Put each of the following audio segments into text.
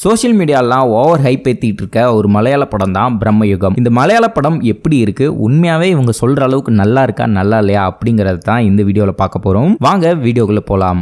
Social மீடியாலாம் over hype ஏற்றிட்டு இருக்க ஒரு மலையாள படம் தான் பிரம்மயுகம். இந்த மலையாள படம் எப்படி இருக்கு, உண்மையாவே இவங்க சொல்ற அளவுக்கு நல்லா இருக்கா நல்லா இல்லையா அப்படிங்கறது தான் இந்த வீடியோவில் பார்க்க போறோம். வாங்க வீடியோக்குள்ள போலாம்.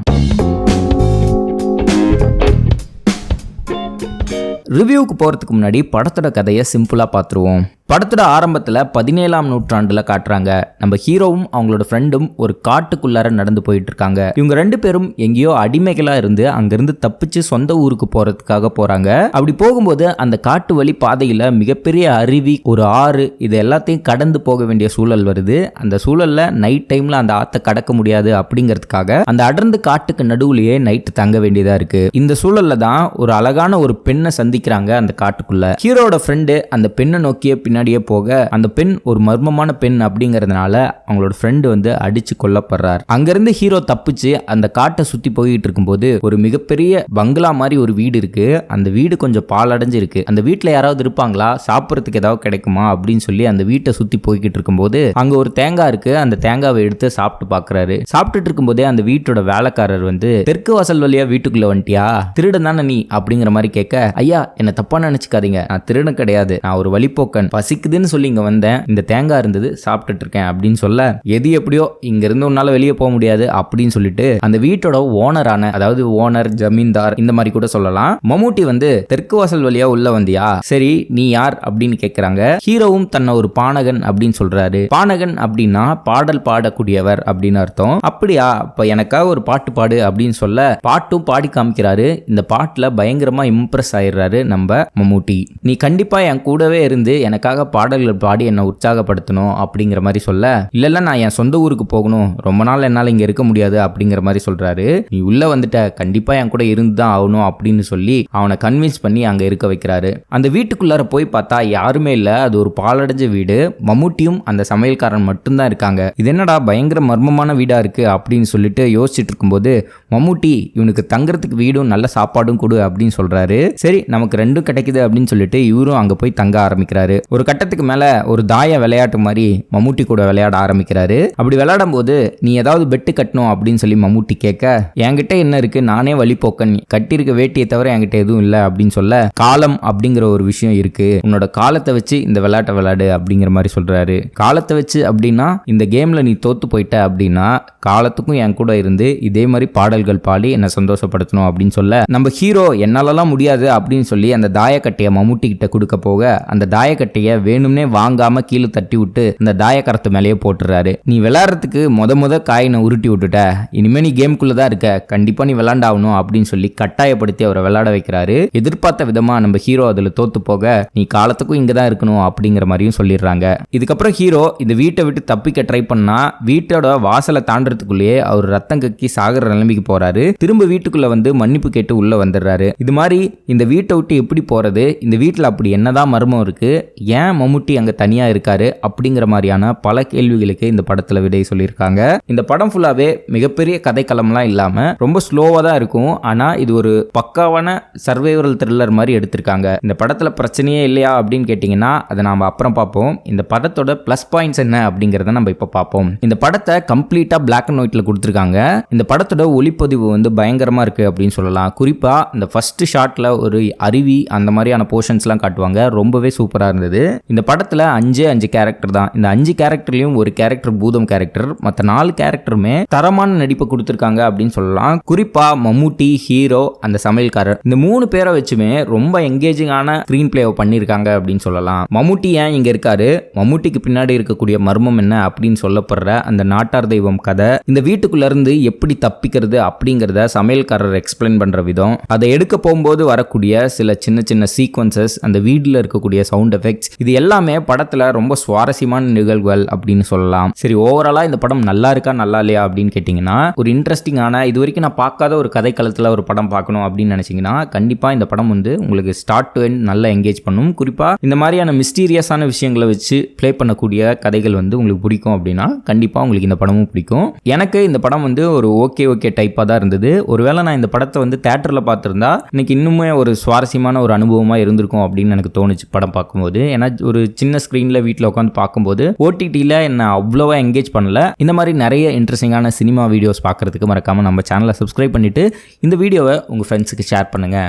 ரிவ்யூக்கு போகிறதுக்கு முன்னாடி படத்தோட கதையை சிம்பிளாக பார்த்துருவோம். படத்தோட ஆரம்பத்தில் 17ஆம் நூற்றாண்டில் காட்டுறாங்க. நம்ம ஹீரோவும் அவங்களோட ஃப்ரெண்டும் ஒரு காட்டுக்குள்ளார நடந்து போயிட்டு இருக்காங்க. இவங்க ரெண்டு பேரும் எங்கேயோ அடிமைகளாக இருந்து அங்கேருந்து தப்பிச்சு சொந்த ஊருக்கு போகிறதுக்காக போகிறாங்க. அப்படி போகும்போது அந்த காட்டு வழி பாதையில் மிகப்பெரிய அருவி, ஒரு ஆறு, இது எல்லாத்தையும் கடந்து போக வேண்டிய சூழல் வருது. அந்த சூழலில் நைட் டைமில் அந்த ஆற்றை கடக்க முடியாது அப்படிங்கிறதுக்காக அந்த அடர்ந்த காட்டுக்கு நடுவுலையே நைட்டு தங்க வேண்டியதாக இருக்குது. இந்த சூழலில் தான் ஒரு அழகான ஒரு பெண்ணை சந்திக்கிறாங்க. அந்த காட்டுக்குள்ள ஹீரோட ஃப்ரெண்டு அந்த பெண்ணை நோக்கிய பின்னாடியே போக அந்த பெண் ஒரு மர்மமான பெண் அப்படிங்கறதுனால அவங்களோட ஃப்ரெண்டு வந்து அடிச்சு கொல்லப்படுறார். அங்கிருந்து ஹீரோ தப்பிச்சு அந்த காட்டை சுத்தி போயிட்டு இருக்கும்போது ஒரு மிகப்பெரிய பங்களா மாதிரி ஒரு வீடு இருக்கு. அந்த வீடு கொஞ்சம் பாலடைஞ்சு இருக்கு. அந்த வீட்டுல யாராவது இருப்பாங்களா, சாப்பிட்றதுக்கு ஏதாவது கிடைக்குமா அப்படின்னு சொல்லி அந்த வீட்டை சுத்தி போய்கிட்டு இருக்கும்போது அங்க ஒரு தேங்காய் இருக்கு. அந்த தேங்காவை எடுத்து சாப்பிட்டு பாக்குறாரு. சாப்பிட்டுட்டு இருக்கும்போதே அந்த வீட்டோட வேலைக்காரர் வந்து, தெற்கு வாசல் வழியா வீட்டுக்குள்ள வந்துட்டியா, திருடன் தானே நீ அப்படிங்கிற மாதிரி கேட்க, ஐயா என்ன தப்பா நினைச்சுக்காதீங்க, நான் திருடன் கிடையாது, நான் ஒரு வழிப்போக்கன், பசிக்குதுன்னு சொல்லி இங்க வந்தேன், இந்த தேங்காய் இருந்தது சாப்பிட்டுட்டு இருக்கேன் அப்படின்னு சொல்ல, எது எப்படியோ இங்க இருந்து உன்னால வெளியே போக முடியாது அப்படின்னு சொல்லிட்டு அந்த வீட்டோட ஓனரான, அதாவது ஓனர், ஜமீன்தார் இந்த மாதிரி கூட சொல்லலாம், மம்முட்டி வந்து, தெற்கு வாசல் வழியா உள்ள வந்தியா, சரி நீ யார் அப்படின்னு கேட்கறாங்க. ஹீரோவும் தன்னை ஒரு பானகன் அப்படின்னு சொல்றாரு. பானகன் அப்படின்னா பாடல் பாடக்கூடியவர் அப்படின்னு அர்த்தம். அப்படியா, அப்ப எனக்காக ஒரு பாட்டு பாடு அப்படின்னு சொல்ல பாட்டும் பாடி காமிக்கிறாரு. இந்த பாட்டுல பயங்கரமா இம்ப்ரெஸ் ஆயிடுறாரு நம்ம மம்முட்டி. நீ கண்டிப்பா என் கூடவே இருந்து எனக்காக பாடல்கள் பாடி என்னை உற்சாகப்படுத்தணும் அப்படிங்கிற மாதிரி சொல்ல, இல்ல நான் என் சொந்த ஊருக்கு போகணும், ரொம்ப நாள் என்னால் இங்க இருக்க முடியாது அப்படிங்கிற மாதிரி சொல்றாரு. நீ உள்ள வந்துட்ட, கண்டிப்பா என் கூட இருந்து தான் ஆகணும் அப்படின்னு சொல்லி அவனை கன்வின்ஸ் பண்ணி அங்க இருக்க வைக்கிறாரு. அந்த வீட்டுக்குள்ளார போய் பார்த்தா யாருமே இல்ல. அது ஒரு பாலடைஞ்ச வீடு. மம்முட்டியும் அந்த சமையல்காரன் மட்டும்தான் இருக்காங்க. இது என்னடா பயங்கர மர்மமான வீடா இருக்கு அப்படின்னு சொல்லிட்டு யோசிச்சுட்டு இருக்கும்போது மம்முட்டி, இவனுக்கு தங்குறதுக்கு வீடும் நல்ல சாப்பாடும் கொடு அப்படின்னு சொல்றாரு. சரி நமக்கு ரெண்டும் கிடைக்குது அப்படின்னு சொல்லிட்டு இவரும் அங்க போய் தங்க ஆரம்பிக்கிறாரு. ஒரு கட்டத்துக்கு மேல ஒரு தாய விளையாட்டு மாதிரி மம்முட்டி கூட விளையாட ஆரம்பிக்கிறாரு. அப்படி விளையாடும் போது, நீ ஏதாவது பெட்டு கட்டணும் அப்படின்னு சொல்லி மம்முட்டி கேட்க, என்கிட்ட என்ன இருக்கு, நானே வழிபோக்கன், கட்டியிருக்க வேட்டியை தவிர என்கிட்ட எதுவும் இல்லை அப்படின்னு சொல்ல, காலம் அப்படிங்கிற ஒரு விஷயம் இருக்கு, உன்னோட காலத்தை வச்சு இந்த விளையாட்டை விளையாடு அப்படிங்கிற மாதிரி சொல்றாரு. காலத்தை வச்சு அப்படின்னா, இந்த கேம்ல நீ தோத்து போயிட்ட அப்படின்னா காலத்துக்கும் என் கூட இருந்து இதே மாதிரி பாடல்கள் பாடி என்னை சந்தோஷப்படுத்தணும் அப்படின்னு சொல்ல, நம்ம ஹீரோ என்னாலலாம் முடியாது அப்படின்னு சொல்லி அந்த தாயக்கட்டையை மம்முட்டி கிட்ட கொடுக்க போக அந்த தாயக்கட்டைய வேணும்னே வாங்காம கீழே தட்டி விட்டு அந்த தாயக்கரத்து மேலேயே போட்டுறாரு. நீ விளையாடுறதுக்கு முத காயினை உருட்டி விட்டுட்ட, இனிமே நீ கேம்குள்ளதான் இருக்க, கண்டிப்பா நீ விளையாண்டாகணும் அப்படின்னு சொல்லி கட்டாயப்படுத்தி அவரை விளையாட வைக்கிறாரு. எதிர்பார்த்த விதமா நம்ம ஹீரோ அதுல தோத்து போக, நீ காலத்துக்கும் இங்கதான் இருக்கணும் அப்படிங்கிற மாதிரியும் சொல்லிடுறாங்க. இதுக்கப்புறம் ஹீரோ இந்த வீட்டை விட்டு தப்பிக்க ட்ரை பண்ணா வீட்டோட வாசலை தாண்டறதுக்குள்ளேயே அவர் ரத்தம் கக்கி சாகர நிலைமைக்கு போறாரு. திரும்ப வீட்டுக்குள்ள வந்து மன்னிப்பு கேட்டு உள்ள வந்துடுறாரு. இது மாதிரி இந்த வீட்டை விட்டு எப்படி போறது, இந்த வீட்டுல அப்படி என்னதான் மர்மம் இருக்கு, ஏன் மம்முட்டி அங்க தனியா இருக்காரு அப்படிங்கிற மாதிரியான பல கேள்விகளுக்கு இந்த படத்துல விடை சொல்லியிருக்காங்க. இந்த படம் ஃபுல்லாவே மிகப்பெரிய கதைக்களம்லாம் இல்லாம ரொம்ப ஸ்லோவா தான் இருக்கும். ஆனா இது ஒரு பக்காவான சர்வைவல் த்ரில்லர் மாதிரி எடுத்திருக்காங்க. இந்த படத்துல பிரச்சனையே இல்லையா அப்படின்னு கேட்டீங்கன்னா அதை நாம அப்புறம் பார்ப்போம். இந்த படத்தோட பிளஸ் பாயிண்ட்ஸ் என்ன அப்படிங்கறத நம்ம இப்ப பார்ப்போம். இந்த படத்தை கம்ப்ளீட்டா பிளாக் அண்ட் ஒயிட்ல கொடுத்திருக்காங்க. இந்த படத்தோட ஒளிப்பதிவு வந்து பயங்கரமா இருக்கு அப்படின்னு சொல்லலாம். குறிப்பா இந்த ஃபர்ஸ்ட் ஷாட்ல ஒரு அருவி அந்த மாதிரியான போர்ஷன்ஸ்லாம் காட்டுவாங்க. ரொம்பவே சூப்பரா இருந்தது. இந்த படத்துல 5 கேரக்டர் தான். இந்த 5 கேரக்டர்லயும் ஒரு கேரக்டர் பூதம் கேரக்டர், மற்ற 4 கேரக்டருமே தரமான நடிப்பை கொடுத்திருக்காங்க அப்படின்னு சொல்லலாம். குறிப்பா மம்முட்டி, ஹீரோ, அந்த சமையல்காரர், இந்த 3 பேரை வச்சுமே ரொம்ப எங்கேஜிங்கான ஸ்கிரீன் பிளே பண்ணிருக்காங்க அப்படின்னு சொல்லலாம். மம்முட்டி ஏன் இங்க இருக்காரு, மம்முட்டிக்கு பின்னாடி இருக்கக்கூடிய மர்மம் என்ன அப்படின்னு சொல்லப்படுற அந்த நாட்டார் தெய்வம் கதை, இந்த வீட்டுக்குள்ள இருந்து எப்படி தப்பிக்கிறது அப்படிங்கறத சமையல்காரர் எக்ஸ்பிளைன் பண்ற விதம், அதை எடுக்க போகும்போது வரக்கூடிய சில சின்ன சீக்வன்சஸ், அந்த வீடுல இருக்கக்கூடிய சவுண்ட் எஃபெக்ட்ஸ், இது எல்லாமே படத்துல ரொம்ப சுவாரஸ்யமான நிகழ்வுகள் அப்படின்னு சொல்லலாம். சரி, ஓவராலா இந்த படம் நல்லா இருக்கா நல்லா இல்லையா அப்படின்னு கேட்டீங்கன்னா, ஒரு இன்ட்ரெஸ்டிங்கான, இது வரைக்கும் நான் பார்க்காத ஒரு கதைக்களத்துல ஒரு படம் பார்க்கணும் அப்படின்னு நினைச்சீங்கன்னா கண்டிப்பா இந்த படம் வந்து உங்களுக்கு ஸ்டார்ட் டு எண்ட் நல்லா என்கேஜ் பண்ணும். குறிப்பா இந்த மாதிரியான மிஸ்டீரியஸான விஷயங்களை வச்சு ப்ளே பண்ணக்கூடிய கதைகள் வந்து உங்களுக்கு பிடிக்கும் அப்படின்னா கண்டிப்பா உங்களுக்கு இந்த படமும் பிடிக்கும். எனக்கு இந்த படம் வந்து ஒரு ஓகே டைப்பா தான் இருந்தது. ஒருவேளை நான் இந்த படத்தை வந்து தியேட்டர்ல பார்த்திருந்தா இன்னைக்கு இன்னுமே ஒரு சுவாரஸ்யமான ஒரு அனுபவமா இருந்திருக்கும் அப்படின்னு எனக்கு தோணுச்சு படம் பார்க்கும்போது. ஏன்னா ஒரு சின்ன ஸ்கிரீன்ல வீட்டில் உட்காந்து பார்க்கும்போது ஓடிடியில் என்ன அவ்வளோவா என்கேஜ் பண்ணல. இந்த மாதிரி நிறைய இன்ட்ரெஸ்டிங்கான சினிமா வீடியோஸ் பார்க்கறதுக்கு மறக்காம நம்ம சேனலை சப்ஸ்கிரைப் பண்ணிட்டு இந்த வீடியோவை உங்கள் ஃப்ரெண்ட்ஸுக்கு ஷேர் பண்ணுங்க.